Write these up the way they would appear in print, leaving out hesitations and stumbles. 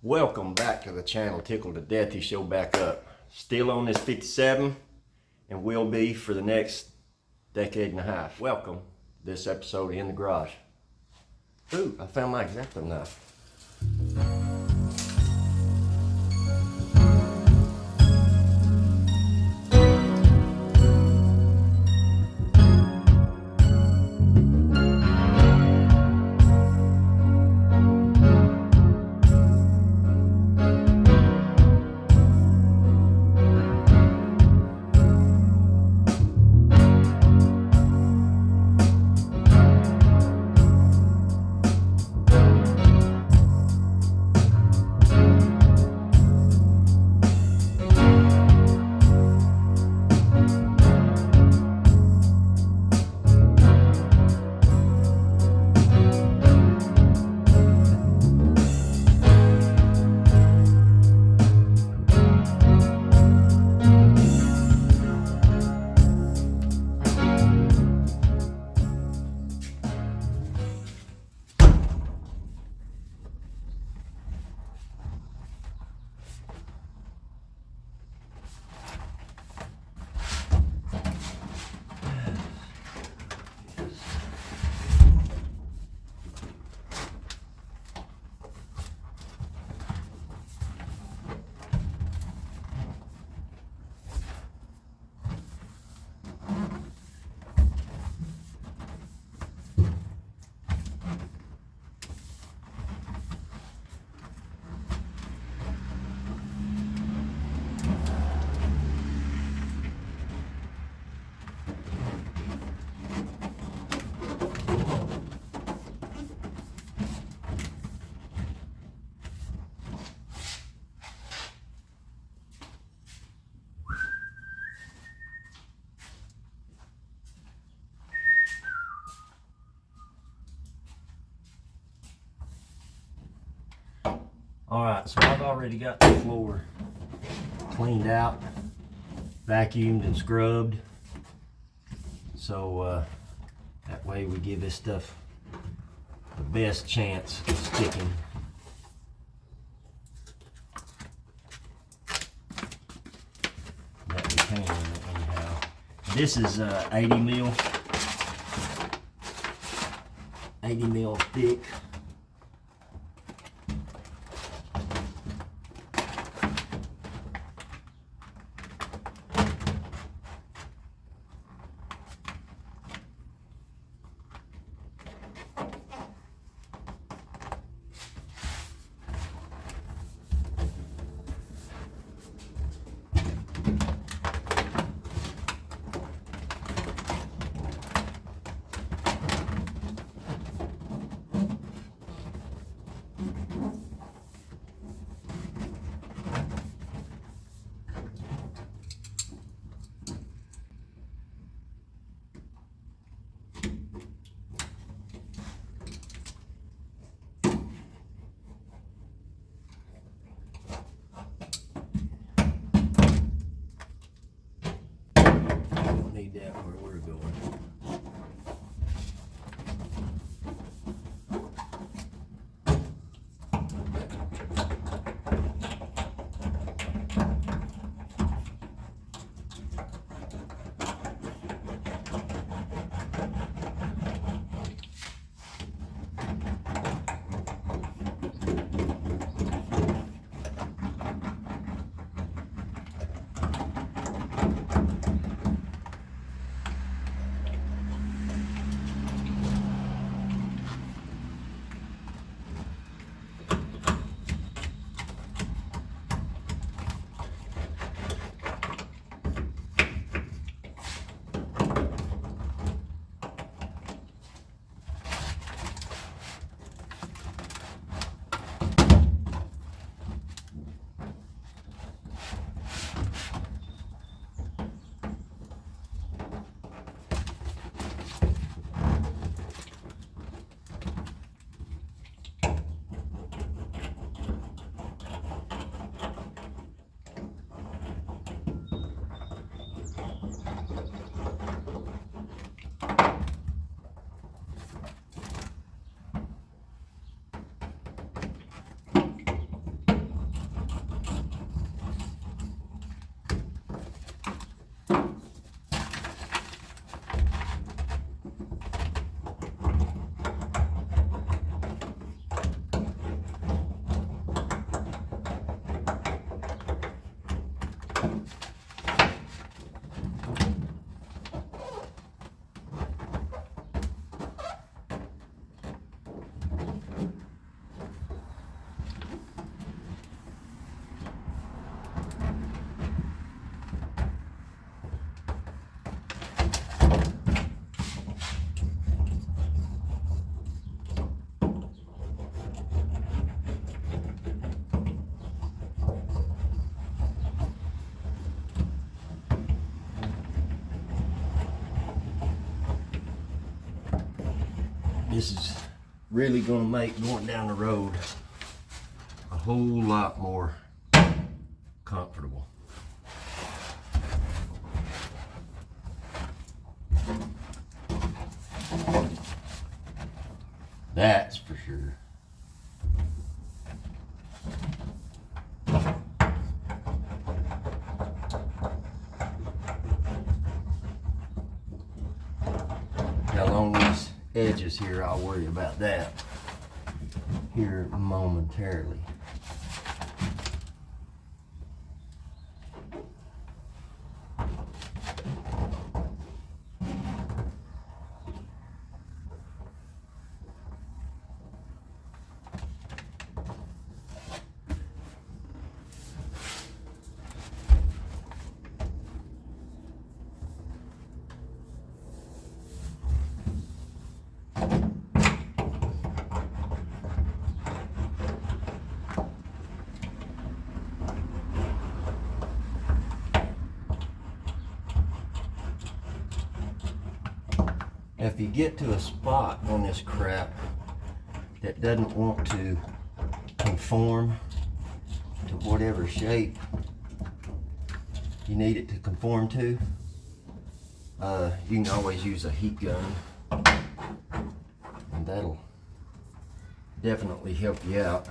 Welcome back to the channel. Tickled to Death. He showed back up. Still on this 57 and will be for the next decade and a half. Welcome to this episode in the garage. Ooh, I found my X-Acto knife. Alright, so I've already got the floor cleaned out, vacuumed and scrubbed. So that way we give this stuff the best chance of sticking. That we can anyhow. This is 80 mil thick. Need that where we're going. This is really gonna make going down the road a whole lot more comfortable. That's for sure. Along these edges here, I'll worry about that here momentarily. If you get to a spot on this crap that doesn't want to conform to whatever shape you need it to conform to, you can always use a heat gun, and that'll definitely help you out.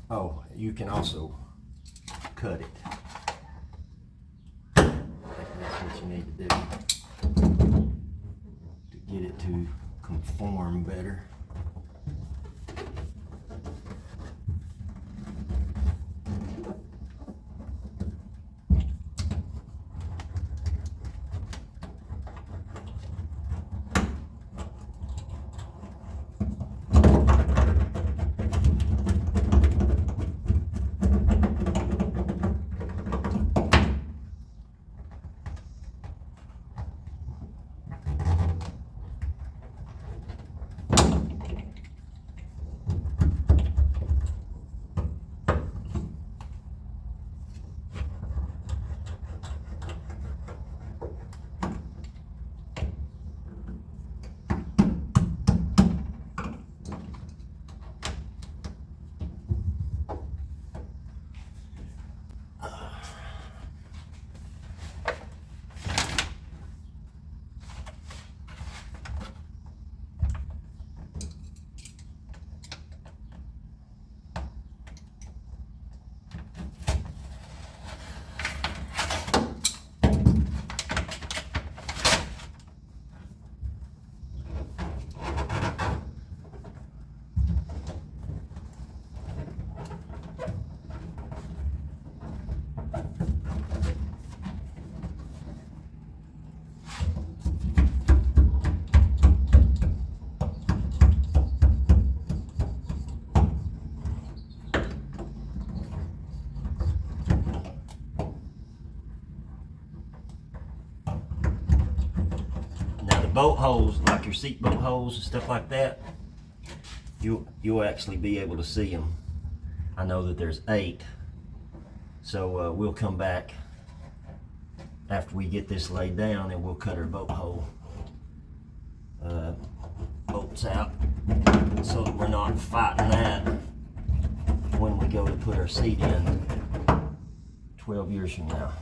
Oh, you can also cut it. I think that's what you need to do to get it to conform better. Boat holes, like your seat boat holes and stuff like that, you'll actually be able to see them I know that there's 8. So we'll come back after we get this laid down and we'll cut our boat hole bolts out so that we're not fighting that when we go to put our seat in 12 years from now.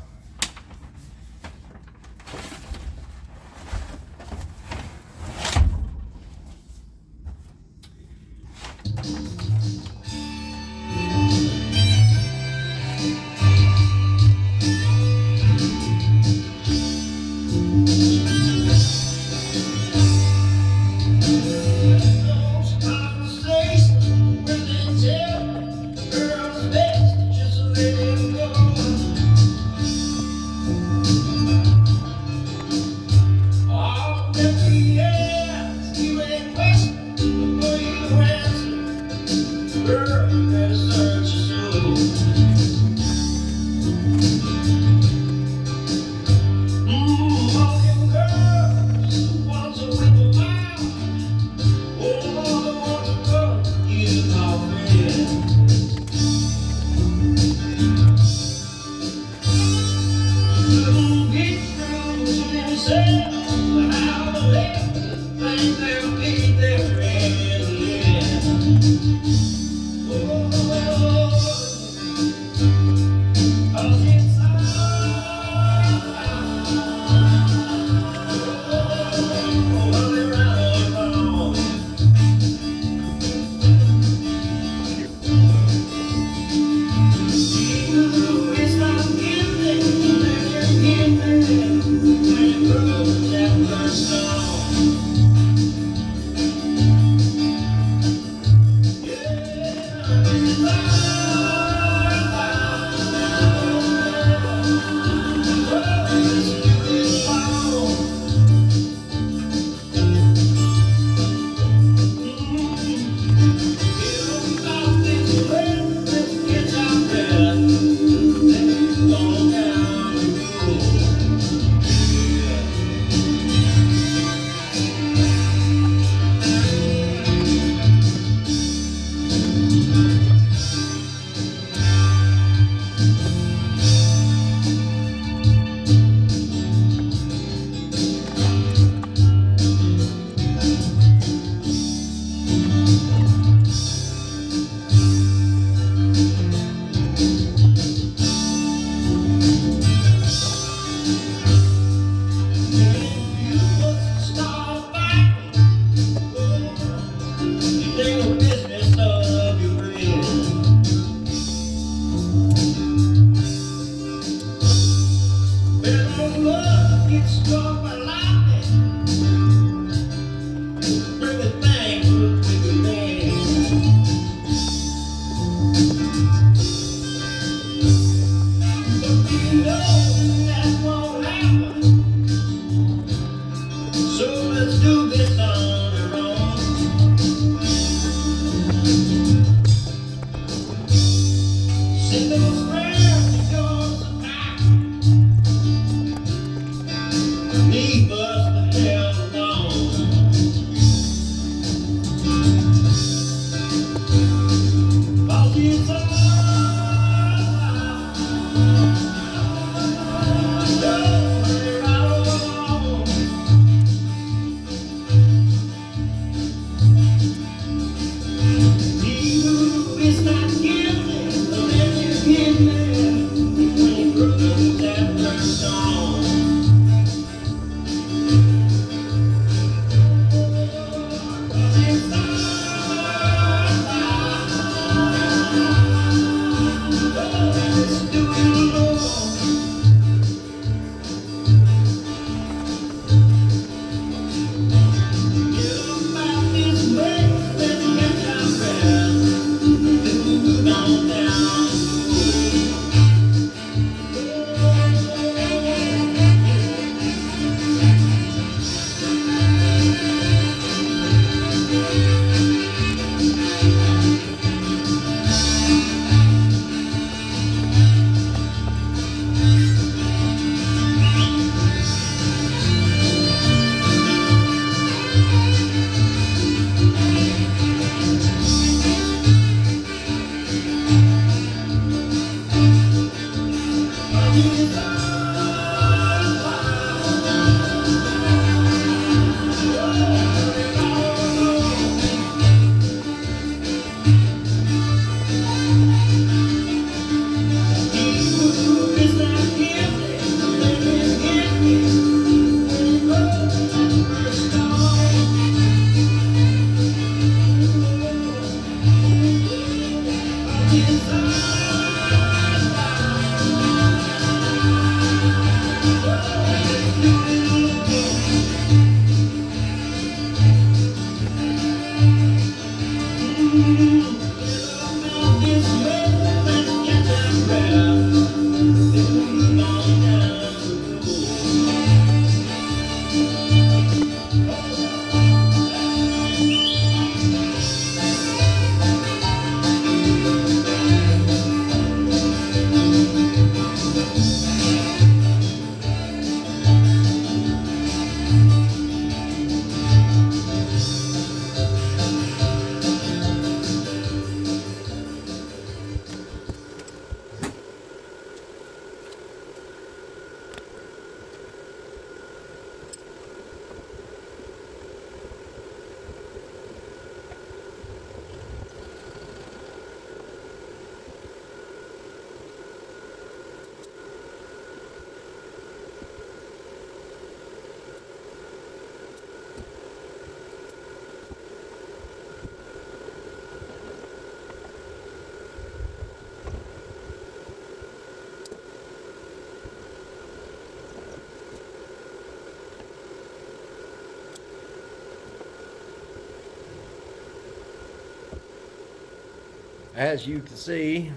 as you can see,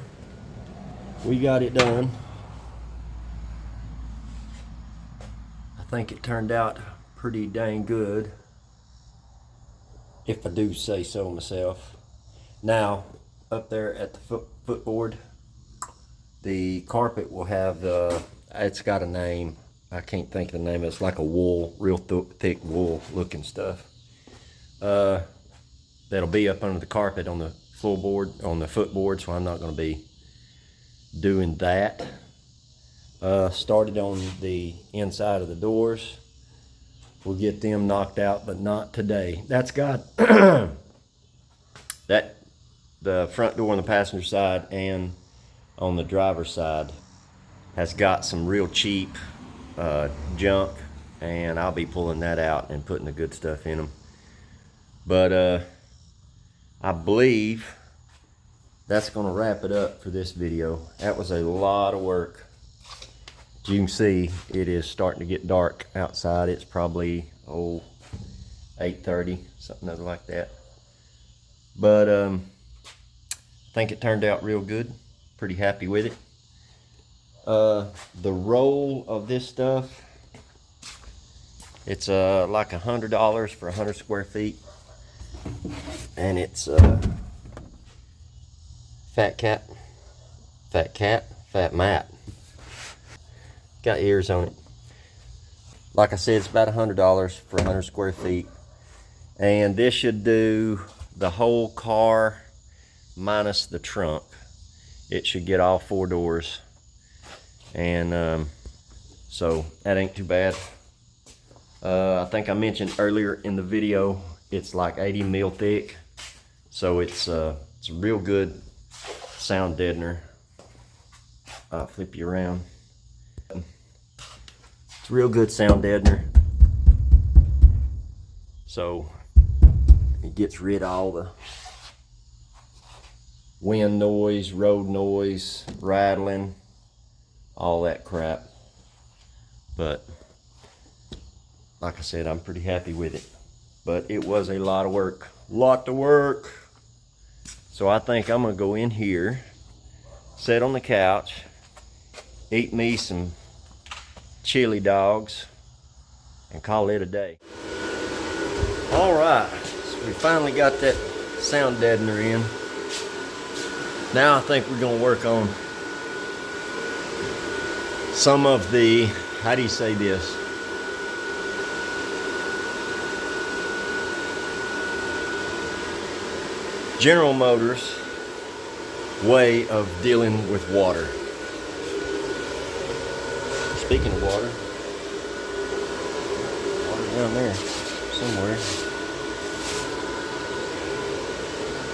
we got it done. I think it turned out pretty dang good, if I do say so myself. Now, up there at the footboard, the carpet will have it's got a name. I can't think of the name. It's like a wool, real thick wool looking stuff. That'll be up under the carpet on the floorboard, on the footboard, so I'm not going to be doing that. Started on the inside of the doors. We'll get them knocked out, but not today. That's got the front door on the passenger side and on the driver's side has got some real cheap junk, and I'll be pulling that out and putting the good stuff in them. But I believe that's going to wrap it up for this video. That was a lot of work. As you can see, it is starting to get dark outside. It's probably 8:30, something other like that. But I think it turned out real good. Pretty happy with it. The roll of this stuff, it's like $100 for 100 square feet, and it's fat mat. Got ears on it. Like I said, it's about $100 for 100 square feet, and this should do the whole car minus the trunk. It should get all 4 doors, and so that ain't too bad. I think I mentioned earlier in the video, it's like 80 mil thick, so it's a real good sound deadener. I'll flip you around. It's a real good sound deadener, so it gets rid of all the wind noise, road noise, rattling, all that crap. But like I said, I'm pretty happy with it. But it was a lot of work. So I think I'm gonna go in here, sit on the couch, eat me some chili dogs, and call it a day. All right, so we finally got that sound deadener in. Now I think we're gonna work on some of the, how do you say this? General Motors way of dealing with water. Speaking of water down there somewhere.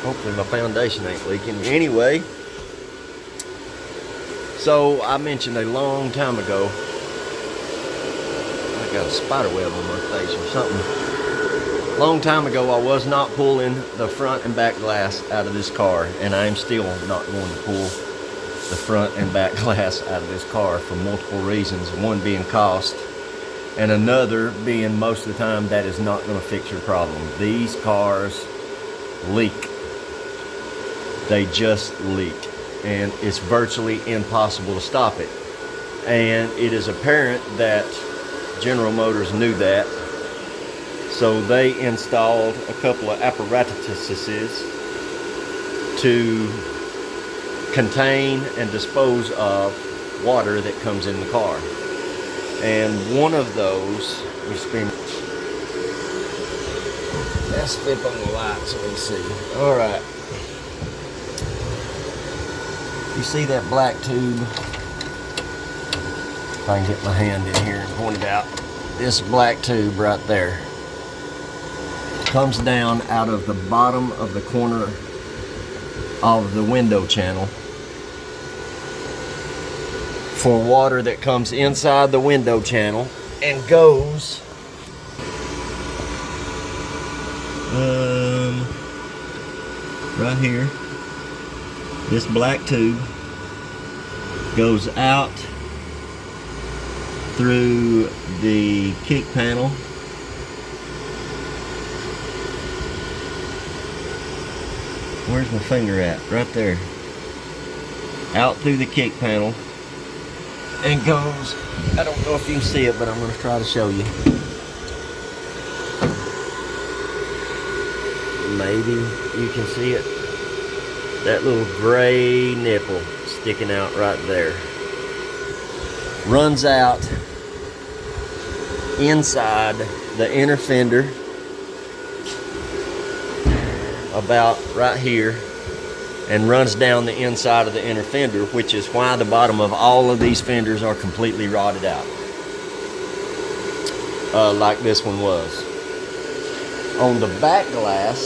Hopefully my foundation ain't leaking. Anyway, so I mentioned a long time ago, I got a spider web on my face or something. Long time ago, I was not pulling the front and back glass out of this car, and I am still not going to pull the front and back glass out of this car for multiple reasons. One being cost, and another being most of the time that is not going to fix your problem. These cars leak. They just leak, and it's virtually impossible to stop it. And it is apparent that General Motors knew that, so they installed a couple of apparatuses to contain and dispose of water that comes in the car. And one of those, let's flip on the light so we can see. All right. You see that black tube? If I can get my hand in here and point it out. This black tube right there comes down out of the bottom of the corner of the window channel for water that comes inside the window channel and goes right here. This black tube goes out through the kick panel Where's my finger at? Right there. Out through the kick panel and goes, I don't know if you can see it, but I'm going to try to show you. Maybe you can see it. That little gray nipple sticking out right there. Runs out inside the inner fender about right here and runs down the inside of the inner fender, which is why the bottom of all of these fenders are completely rotted out, like this one was. On the back glass,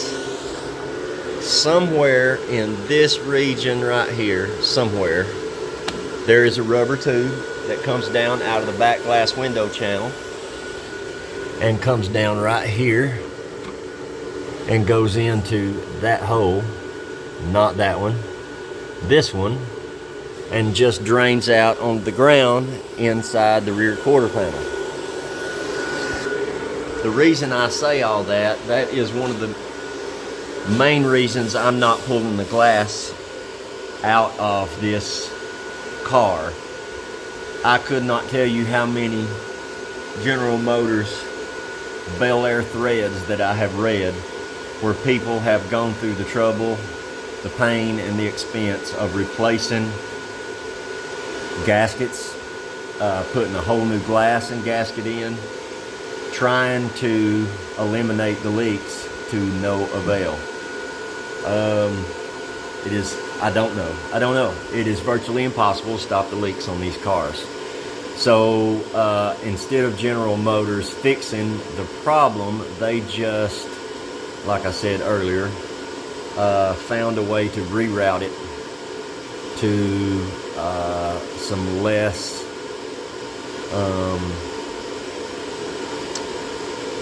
somewhere in this region right here, somewhere, there is a rubber tube that comes down out of the back glass window channel and comes down right here and goes into that hole, not that one, this one, and just drains out on the ground inside the rear quarter panel. The reason I say all that, that is one of the main reasons I'm not pulling the glass out of this car. I could not tell you how many General Motors Bel Air threads that I have read where people have gone through the trouble, the pain, and the expense of replacing gaskets, putting a whole new glass and gasket in, trying to eliminate the leaks to no avail. It is, I don't know. It is virtually impossible to stop the leaks on these cars. So instead of General Motors fixing the problem, they just, like I said earlier, found a way to reroute it to some less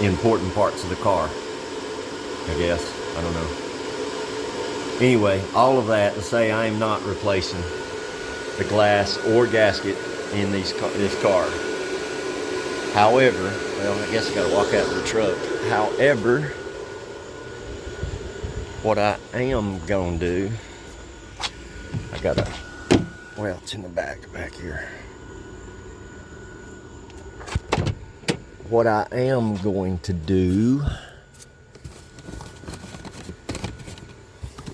important parts of the car, I guess. I don't know. Anyway, all of that to say I am not replacing the glass or gasket in this car. However, well, I guess I gotta walk out to the truck. However, what I am gonna do, I gotta, well, it's in the back here. What I am going to do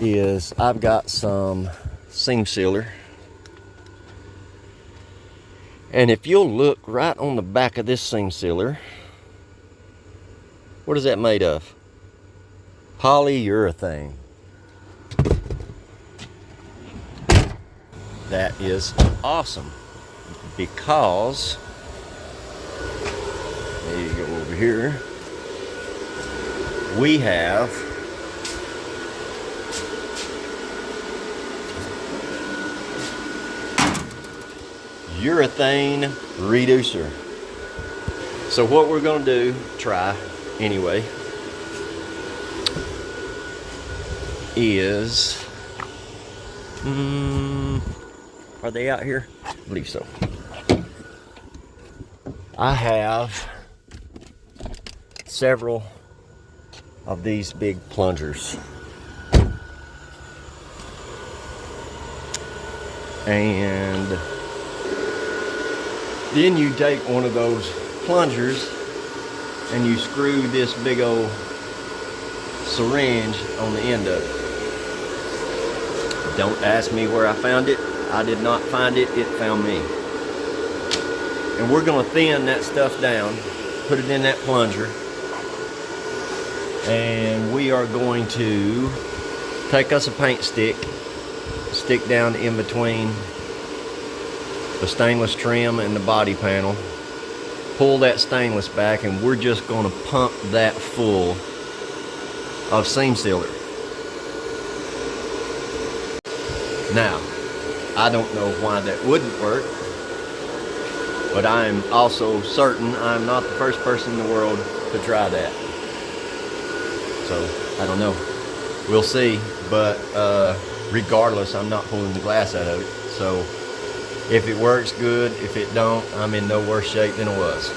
is I've got some seam sealer, and if you'll look right on the back of this seam sealer, what is that made of? Polyurethane. That is awesome, because there you go, over here we have urethane reducer. So what we're going to do, try anyway, is are they out here? I believe so. I have several of these big plungers, and then you take one of those plungers and you screw this big old syringe on the end of it. Don't ask me where I found it. I did not find it, it found me. And we're gonna thin that stuff down, put it in that plunger, and we are going to take us a paint stick, stick down in between the stainless trim and the body panel, pull that stainless back, and we're just going to pump that full of seam sealer. Now, I don't know why that wouldn't work, but I am also certain I'm not the first person in the world to try that. So, I don't know. We'll see, but regardless, I'm not pulling the glass out of it. So, if it works, good. If it don't, I'm in no worse shape than I was.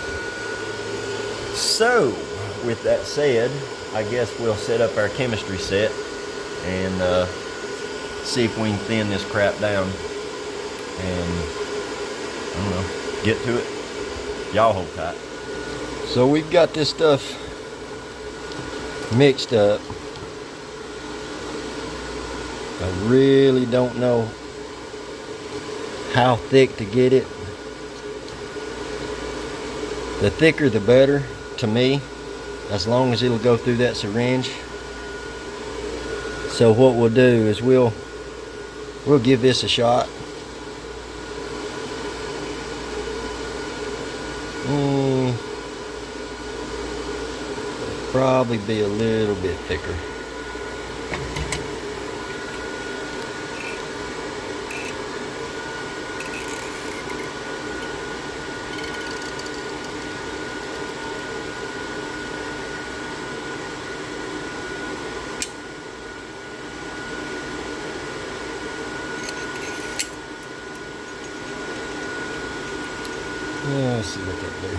So, with that said, I guess we'll set up our chemistry set and see if we can thin this crap down and, I don't know, get to it. Y'all hold tight. So we've got this stuff mixed up. I really don't know how thick to get it. The thicker the better to me, as long as it'll go through that syringe. So what we'll do is we'll give this a shot. Probably be a little bit thicker. Let's see what that do.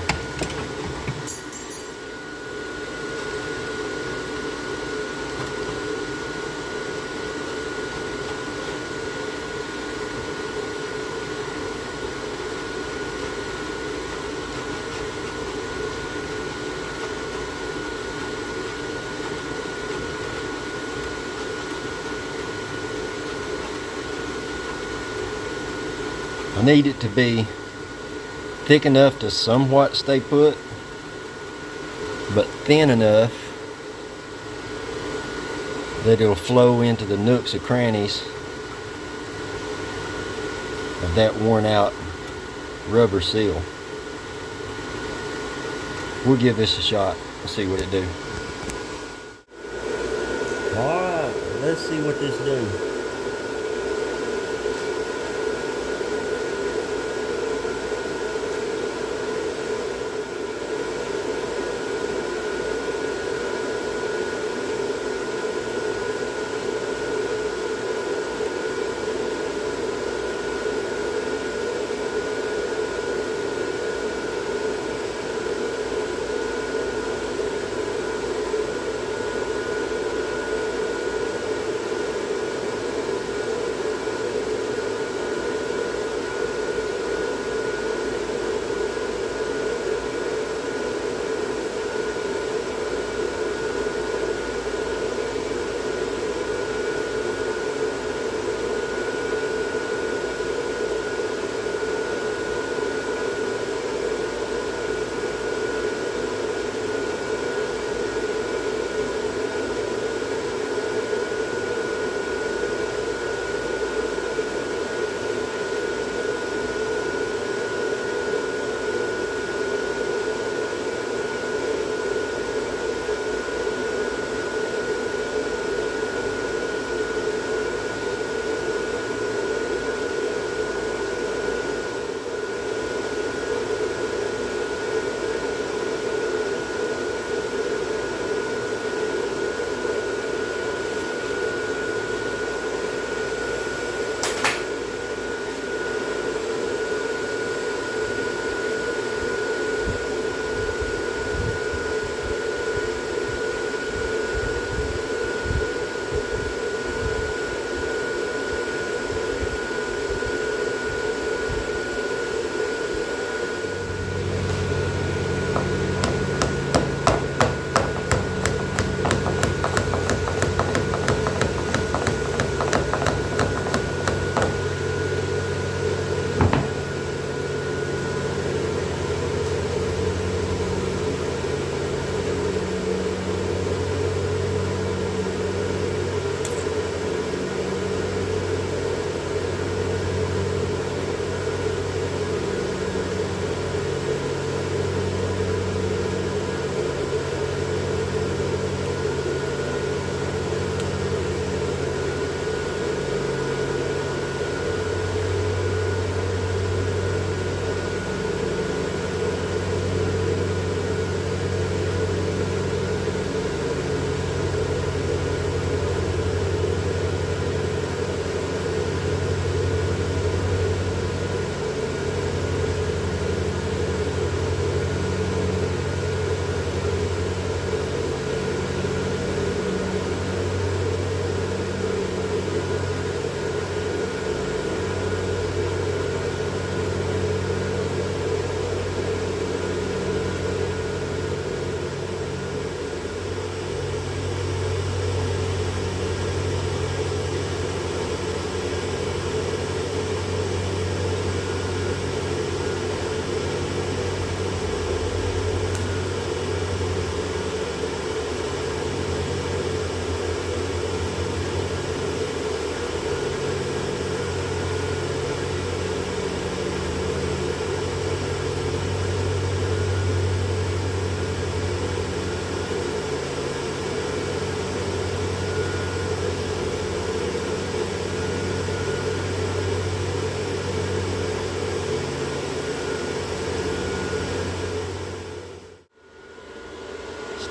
I need it to be thick enough to somewhat stay put, but thin enough that it'll flow into the nooks and crannies of that worn out rubber seal. We'll give this a shot and see what it do. Alright, let's see what this do.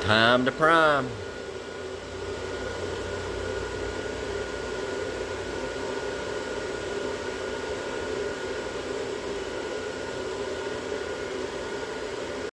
Time to prime.